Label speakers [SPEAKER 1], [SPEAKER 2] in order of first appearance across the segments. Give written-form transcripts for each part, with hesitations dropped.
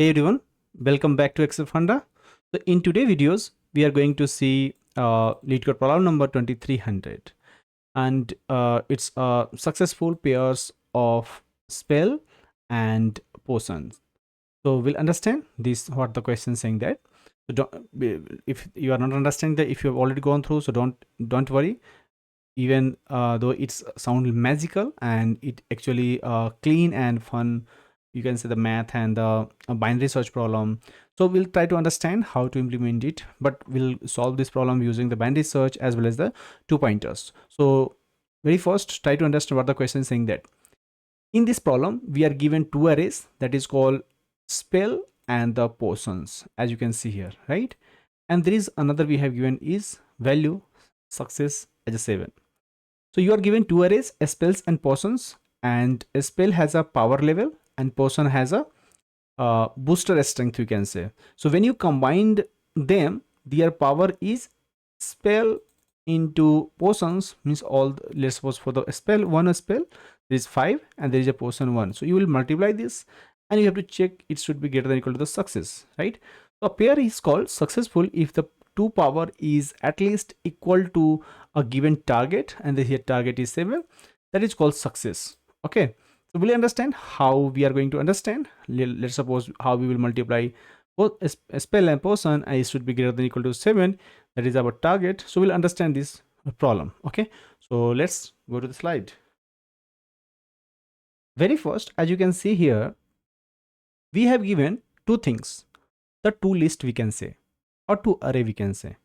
[SPEAKER 1] Hey everyone, welcome back to ExpertFunda. So in today's videos, we are going to see LeetCode problem number 2300, and it's successful pairs of spell and potions. So we'll understand this what the question saying that. So if you are not understanding that, if you have already gone through, so don't worry. Even though it's sound magical and it actually clean and fun, you can say the math and the binary search problem. So we'll try to understand how to implement it, but we'll solve this problem using the binary search as well as the 2 pointers. So very first, try to understand what the question is saying that in this problem we are given two arrays, that is called spell and the potions, as you can see here, right? And there is another we have given is value success as a 7. So you are given two arrays, spells and potions, and a spell has a power level and potion has a booster strength, you can say. So when you combined them, their power is spell into potions, means all, let's suppose for the spell, one spell, there is 5 and there is a potion 1. So you will multiply this and you have to check it should be greater than or equal to the success, right? So a pair is called successful if the 2 power is at least equal to a given target, and the here target is 7. That is called success. Okay, so we'll understand how we are going to understand. Let's suppose how we will multiply both a spell and potion, and it should be greater than or equal to 7. That is our target. So we'll understand this problem. Okay, so let's go to the slide. Very first, as you can see here, we have given two things, the two list we can say, or two array we can say.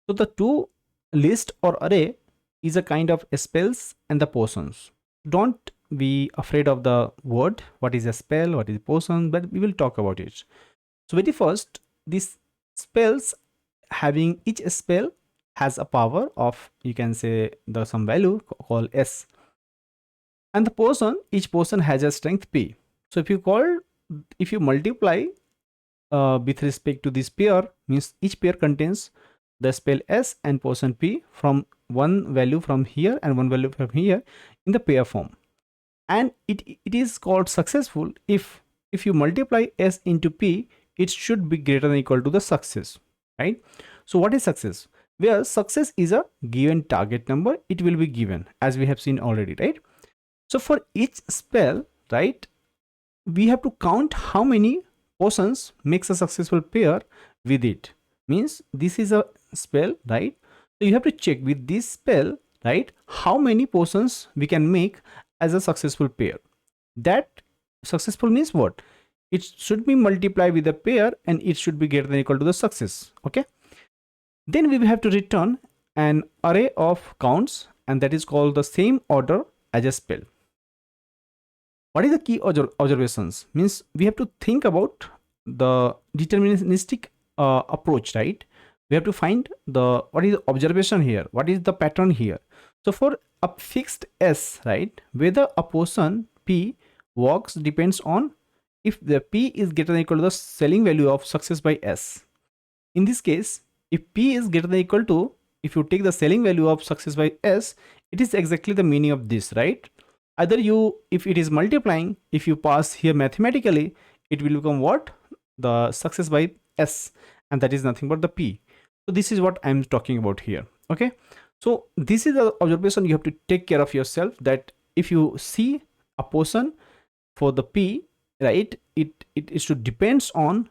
[SPEAKER 1] So the two list or array is a kind of spells and the potions. Don't be afraid of the word, what is a spell, what is a potion, but we will talk about it. So very first, these spells, having each spell has a power of, you can say, the some value called S, and the potion, each potion has a strength P. So if you multiply with respect to this pair, means each pair contains the spell S and potion P from one value from here and one value from here in the pair form, and it is called successful if you multiply S into P, it should be greater than or equal to the success, right? So what is success? Where success is a given target number, it will be given as we have seen already, right? So for each spell, right, we have to count how many potions makes a successful pair with it. Means this is a spell, right? So you have to check with this spell, right, how many potions we can make as a successful pair. That successful means what? It should be multiplied with a pair and it should be greater than or equal to the success. Okay, then we will have to return an array of counts, and that is called the same order as a spell. What is the key observations? Means we have to think about the deterministic approach, right? We have to find the what is the observation here, what is the pattern here. So for a fixed S, right, whether a potion P works depends on if the P is greater than or equal to the selling value of success by S. In this case, if P is greater than or equal to, if you take the selling value of success by S, it is exactly the meaning of this, right? Either if it is multiplying, if you pass here mathematically, it will become what? The success by S, and that is nothing but the P. So this is what I'm talking about here. Okay, so this is the observation you have to take care of yourself, that if you see a potion for the P, right, it should depends on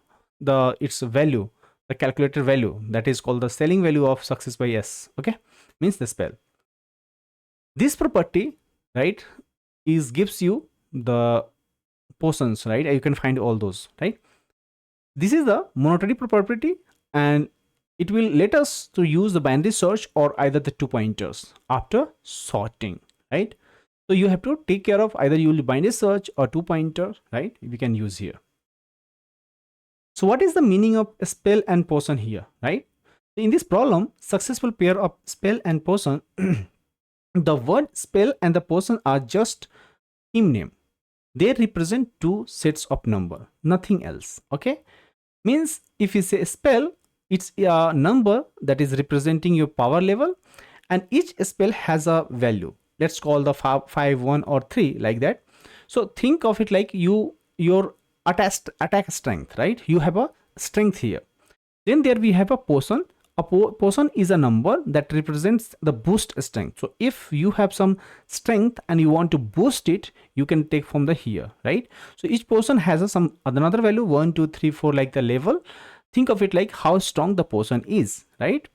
[SPEAKER 1] its value, the calculated value, that is called the selling value of success by S. Okay, means the spell. This property, right, gives you the potions, right? You can find all those, right? This is the monotony property, and it will let us to use the binary search or either the 2 pointers after sorting, right? So you have to take care of either you will binary search or 2 pointer, right? We can use here. So what is the meaning of spell and potion here, right? In this problem, successful pair of spell and potion, the word spell and the potion are just team name. They represent two sets of number, nothing else. Okay, means if you say spell, it's a number that is representing your power level, and each spell has a value. Let's call the 5, 1 or 3, like that. So think of it like your attack strength, right? You have a strength here. Then there we have a portion. A portion is a number that represents the boost strength. So if you have some strength and you want to boost it, you can take from the here, right? So each portion has some another value, 1 2 3 4, like the level. Think of it like how strong the portion is, right?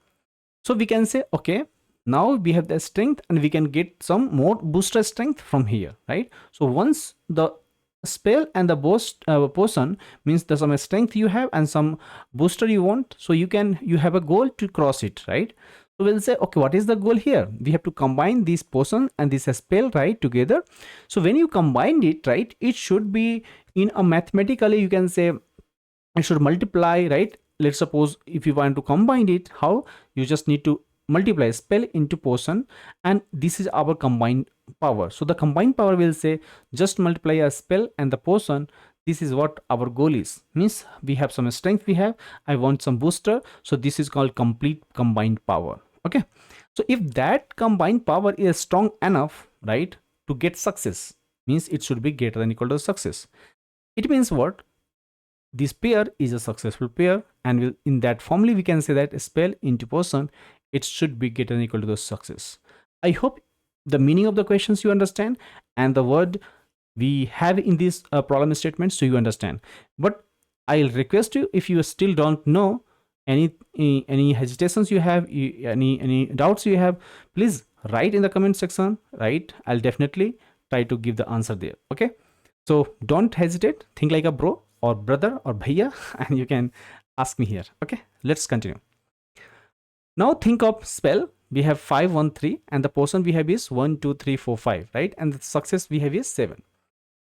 [SPEAKER 1] So we can say, okay, now we have the strength and we can get some more booster strength from here, right? So once the spell and the boost portion means the some strength you have and some booster you want, so you have a goal to cross it, right? So we'll say, okay, what is the goal here? We have to combine this portion and this spell, right, together. So when you combine it, right, it should be in a mathematically, you can say it should multiply, right? Let's suppose if you want to combine it, how? You just need to multiply spell into portion, and this is our combined power. So the combined power will say just multiply a spell and the portion. This is what our goal is. Means we have some strength, we have, I want some booster, so this is called complete combined power. Okay, so if that combined power is strong enough, right, to get success, means it should be greater than equal to success. It means what? This pair is a successful pair, and in that formula we can say that spell into portion, it should be greater than equal to the success. I hope the meaning of the questions you understand and the word we have in this problem statement, so you understand. But I'll request you, if you still don't know, any hesitations you have, any doubts you have, please write in the comment section, right? I'll definitely try to give the answer there. Okay, so don't hesitate, think like a bro or brother or bhaiya, and you can ask me here. Okay, let's continue. Now think of spell. We have 5 1 3 and the portion we have is 1 2 3 4 5, right? And the success we have is 7.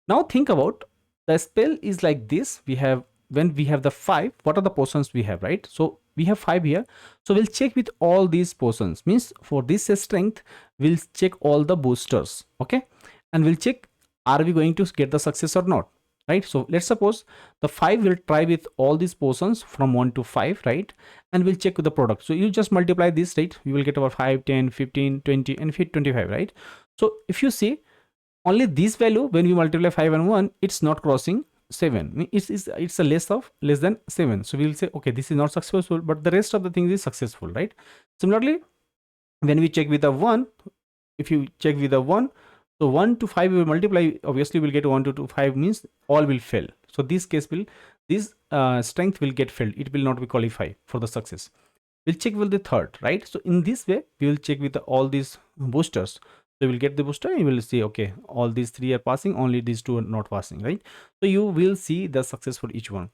[SPEAKER 1] Now think about the spell is like this. We have, when we have the 5, what are the portions we have, right? So we have 5 here, so we'll check with all these portions. Means for this strength we'll check all the boosters, okay, and we'll check are we going to get the success or not, right? So let's suppose the 5 will try with all these portions from 1 to 5, right? And we'll check with the product. So you just multiply this, right? We will get about 5 10 15 20 and 25, right? So if you see only this value, when we multiply 5 and 1, it's not crossing 7. It's a less than 7. So we'll say, okay, this is not successful, but the rest of the things is successful, right? Similarly, when we check with the 1, if you check with the 1, so 1 to 5 we will multiply, obviously we'll get 1 to 5, means all will fail. So this case will, this strength will get failed, it will not be qualified for the success. We'll check with the third, right? So in this way we will check with all these boosters. So we'll get the booster and you will see, okay, all these 3 are passing, only these 2 are not passing, right? So you will see the success for each one.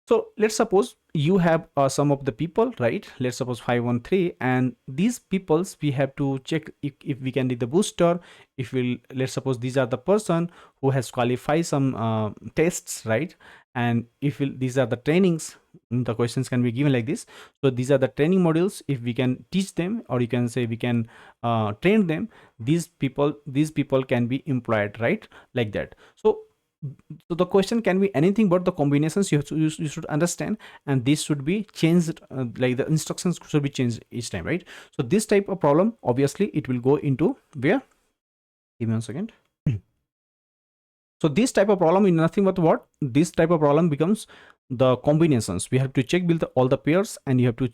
[SPEAKER 1] So let's suppose you have some of the people, right? Let's suppose 5 1 3, and these peoples we have to check if we can do the booster. If we'll, let's suppose these are the person who has qualified some tests, right? And if these are the trainings, the questions can be given like this. So these are the training modules. If we can teach them, or you can say we can train them, these people can be employed, right? Like that. So the question can be anything but the combinations you should understand, and this should be changed, like the instructions should be changed each time, right? So this type of problem, obviously it will go into where, give me 1 second. So this type of problem is nothing but what? This type of problem becomes the combinations. We have to check with all the pairs, and you have to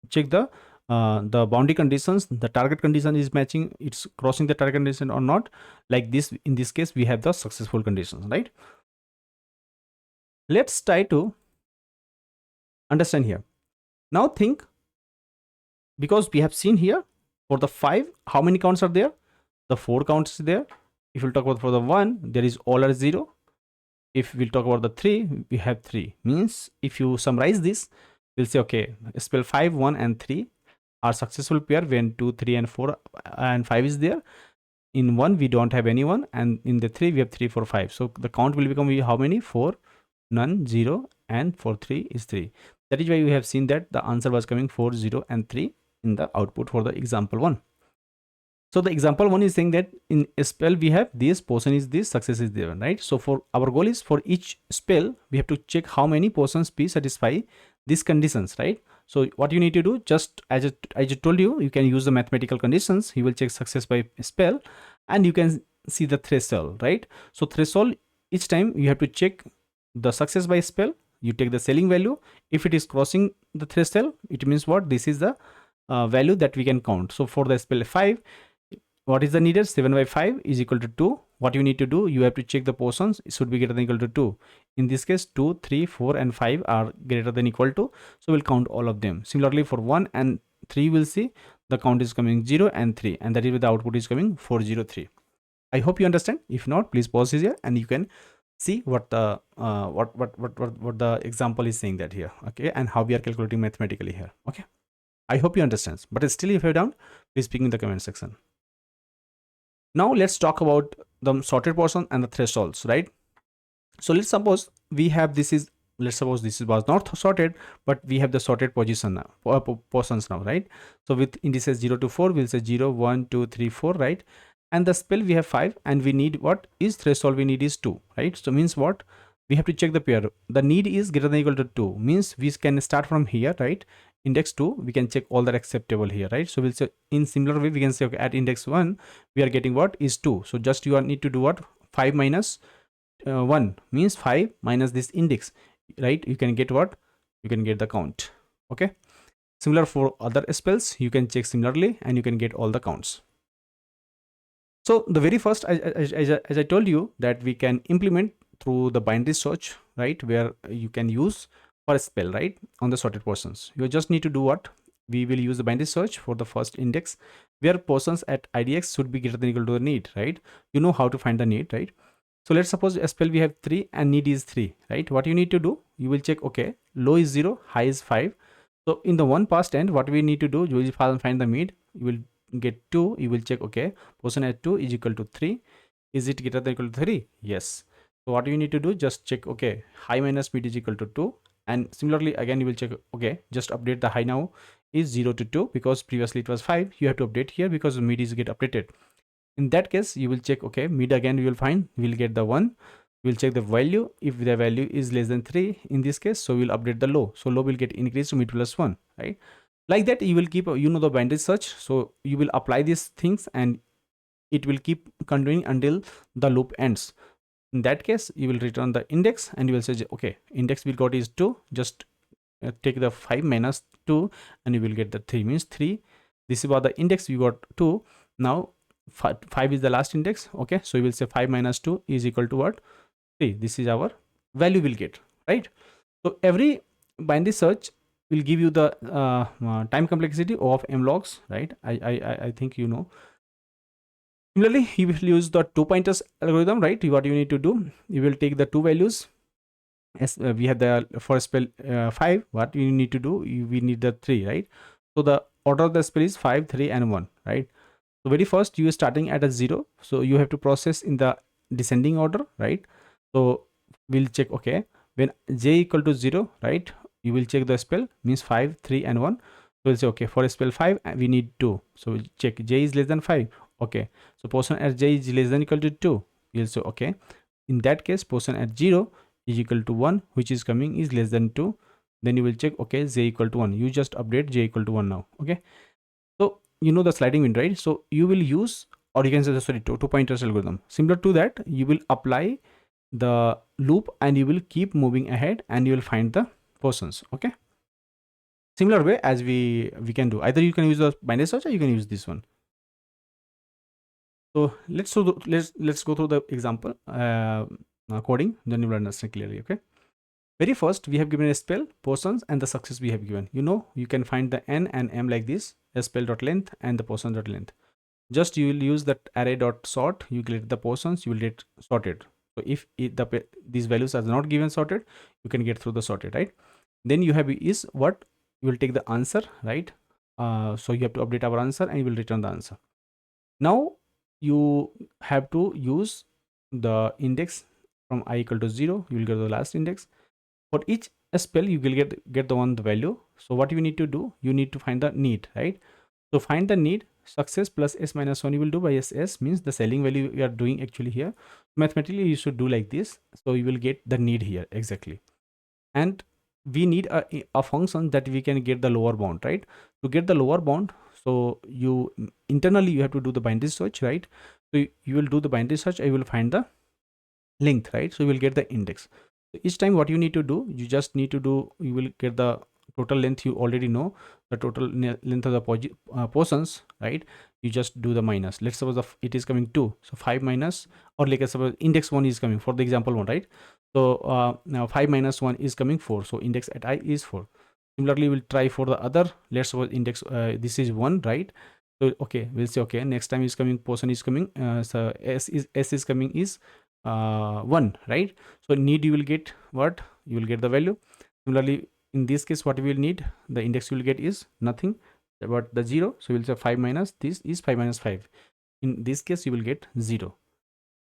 [SPEAKER 1] check the boundary conditions. The target condition is matching, it's crossing the target condition or not. Like this, in this case we have the successful conditions, right? Let's try to understand here. Now think, because we have seen here for the 5, how many counts are there? The 4 counts is there. If we'll talk about for the 1, there is all are 0. If we'll talk about the 3, we have 3. Means if you summarize this, we'll say, okay, spell 5 1 and 3 are successful pair when 2 3 and 4 and 5 is there. In 1 we don't have anyone, and in the 3 we have 3 4 5. So the count will become how many? 4 none 0, and for 3 is 3. That is why we have seen that the answer was coming 4 0 and 3 in the output for the example 1. So the example 1 is saying that in a spell we have this, portion is this, success is there, right? So for our goal is, for each spell we have to check how many portions P satisfy these conditions, right? So what you need to do, just as I just told you, you can use the mathematical conditions. You will check success by spell, and you can see the threshold, right? So threshold, each time you have to check the success by spell, you take the selling value. If it is crossing the threshold, it means what? This is the value that we can count. So for the spell 5, what is the needed? 7 by 5 is equal to 2. What you need to do, you have to check the portions. It should be greater than equal to 2. In this case, 2, 3, 4 and 5 are greater than equal to, so we'll count all of them. Similarly for 1 and 3, we'll see the count is coming 0 and 3, and that is where the output is coming 403. I hope you understand. If not, please pause here and you can see what the what the example is saying that here, okay, and how we are calculating mathematically here. Okay, I hope you understand, but still if you're down, please speak in the comment section. Now let's talk about the sorted portion and the thresholds, right? So let's suppose we have let's suppose this was not sorted, but we have the sorted position now, portions now, right? So with indices 0 to 4, we'll say 0, 1, 2, 3, 4, right? And the spell we have 5, and we need what is threshold? We need is 2, right? So means what? We have to check the pair. The need is greater than equal to 2, means we can start from here, right? Index 2, we can check all that acceptable here, right? So we'll say in similar way we can say, okay, at index 1 we are getting what is 2. So just you need to do what? 5 minus 1 means 5 minus this index, right? You can get what? You can get the count. Okay, similar for other spells, you can check similarly and you can get all the counts. So the very first, as I told you, that we can implement through the binary search, right, where you can use for a spell, right, on the sorted portions. You just need to do what? We will use the binary search for the first index, where portions at IDX should be greater than equal to the need, right? You know how to find the need, right? So let's suppose a spell we have 3 and need is 3, right? What you need to do, you will check, okay, low is 0, high is 5. So in the one past end, what we need to do, you will find the mid, you will get 2, you will check, okay, portion at 2 is equal to 3. Is it greater than equal to 3? Yes. So what you need to do, just check, okay, high minus mid is equal to 2. And similarly, again, you will check, okay, just update the high now is 0 to 2, because previously it was 5. You have to update here because mid is get updated. In that case, you will check, okay, mid again, you will find, we will get the 1. We will check the value. If the value is less than 3 in this case, so we'll update the low. So low will get increased to mid plus 1, right? Like that, you will keep, you know, the binary search. So you will apply these things and it will keep continuing until the loop ends. In that case, you will return the index and you will say, okay, index we got is 2. Just take the 5 minus 2 and you will get the 3, means 3. This is about the index, we got 2. Now 5 is the last index. Okay, so you will say 5 minus 2 is equal to what? 3. This is our value we'll get, right? So every binary search will give you the time complexity of mlogs, right? I think you know. Similarly, you will use the 2 pointers algorithm, right? What you need to do, you will take the 2 values. As we have the first spell 5, what you need to do, we need the 3, right? So the order of the spell is 5, 3 and 1, right? So very first you are starting at a 0, so you have to process in the descending order, right? So we'll check, okay, when j equal to 0, right, you will check the spell, means 5, 3 and 1. So we'll say, okay, for spell 5 we need 2, so we'll check j is less than 5. Okay, so portion at j is less than equal to 2. You'll say, okay, in that case portion at 0 is equal to 1, which is coming is less than 2. Then you will check, okay, j equal to 1. You just update j equal to 1 now. Okay, so you know the sliding window, right? So you will use, or you can say, sorry, 2 pointers algorithm. Similar to that, you will apply the loop and you will keep moving ahead and you will find the portions. Okay, similar way as we can do, either you can use the binary search or you can use this one. So let's go through the example coding, then you will understand clearly. Okay, very first we have given a spell, portions and the success we have given. You know, you can find the n and m like this, a spell dot length and the portion dot length. Just you will use that array dot sort, you get the portions, you will get sorted. So if these values are not given sorted, you can get through the sorted, right? Then you have is what, you will take the answer, right? So you have to update our answer and you will return the answer. Now you have to use the index from I equal to 0, you will get the last index. For each spell you will get the value. So what you need to do, you need to find the need, right? So find the need, success plus s minus 1 you will do by s, means the selling value we are doing actually here. Mathematically you should do like this, so you will get the need here exactly. And we need a function that we can get the lower bound, right? To get the lower bound, so you internally you have to do the binary search, right? So you will do the binary search, I will find the length, right? So you will get the index. So each time what you need to do, you just need to do, you will get the total length. You already know the total length of the portions, right? You just do the minus. Let's suppose it is coming 2, so 5 minus, or like suppose index 1 is coming for the example 1, right? So now 5 minus 1 is coming 4, so index at I is 4. Similarly, we'll try for the other. Let's suppose index this is 1, right? So okay, we'll say okay, next time is coming, portion is coming, so s is coming is 1, right? So need, you will get what? You will get the value. Similarly, in this case, what we will need, the index you will get is nothing but the 0. So we'll say 5 minus this is 5 minus 5. In this case, you will get 0,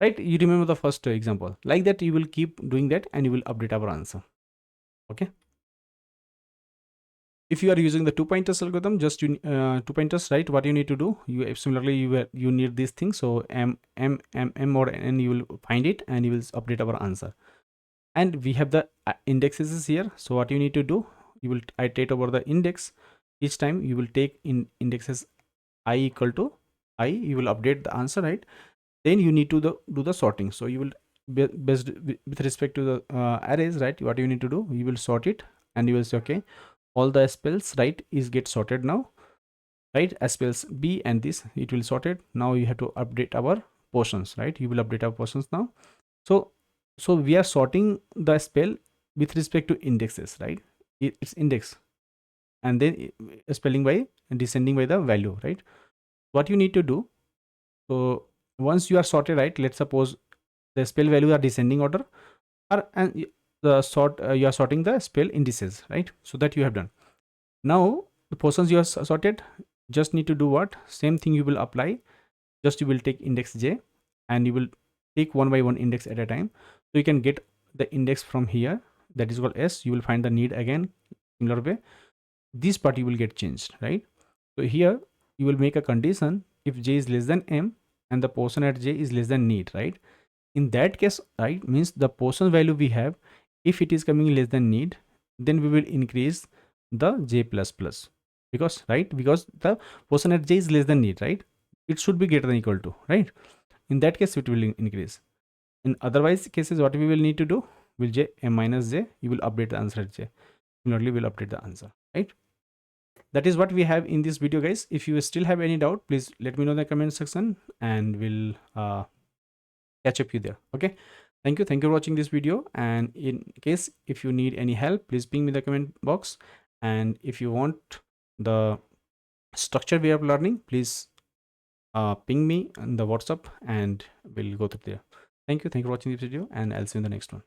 [SPEAKER 1] right? You remember the first example. Like that, you will keep doing that and you will update our answer. Okay. If you are using the 2 pointers algorithm, just 2 pointers, right? What you need to do, similarly you need these things. So m or n, you will find it and you will update our answer. And we have the indexes here. So what you need to do, you will iterate over the index. Each time you will take in indexes I equal to I, you will update the answer, right? Then you need to do the sorting. So you will based with respect to the arrays, right? What you need to do, you will sort it and you will say okay, all the spells, right, is get sorted now, right? Spells B and this, it will sorted. Now you have to update our portions, right? You will update our portions now. So we are sorting the spell with respect to indexes, right? It's index and then spelling by descending by the value, right? What you need to do, so once you are sorted, right, let's suppose the spell value are descending order, or and the sort you are sorting the spell indices, right? So that you have done. Now the portions you are sorted, just need to do what? Same thing you will apply. Just you will take index j and you will take one by one index at a time. So you can get the index from here, that is called s. You will find the need again, similar way. This part you will get changed, right? So here you will make a condition if j is less than m and the portion at j is less than need, right? In that case, right, means the portion value we have, if it is coming less than need, then we will increase the j plus plus, because right, because the portion at j is less than need, right? It should be greater than equal to, right? In that case it will increase. In otherwise cases, what we will need to do, will j m minus j, you will update the answer at j. Similarly, we'll update the answer, right? That is what we have in this video, guys. If you still have any doubt, please let me know in the comment section and we'll catch up you there. Okay, thank you for watching this video, and in case if you need any help, please ping me in the comment box. And if you want the structured way of learning, please ping me on the WhatsApp and we'll go through there. Thank you for watching this video, and I'll see you in the next one.